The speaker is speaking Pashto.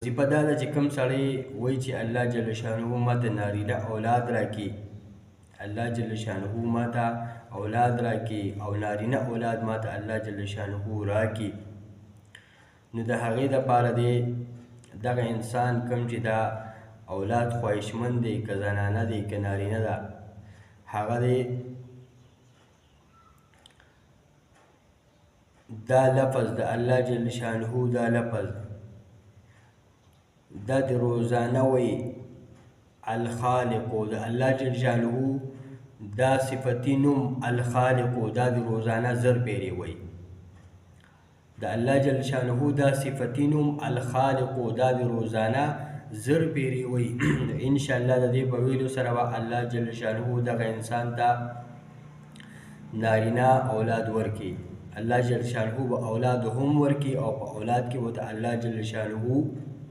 وظیفه دا ده چې کوم سړی وایي چې الله جل شانه ماته نارینه اولاد راکړي، الله جل شانه ماته اولاد راکړي او نارینه اولاد ماته الله جل شانه راکړي، نو د هغې دپاره دی دغه انسان کوم چې دا اولاد خواهشمند دی، که زنانه دی که نارینه ده، هغه دی دا لفظ د الله جل شانه دا لفظ دا د روزانه وی الخالق د الله جل شانه دا صفتی نوم الخالق دا د روزانه زر پیری وی د الله جل شانه دا صفتی نوم الخالق دا د روزانه زر پیری وی ان شاء الله د دې په ویلو سره الله جل شانه دغه انسان ته نارینه اولاد ورکی، الله جل شانه به اولاد هم ورکی او په اولاد کې به الله جل شانه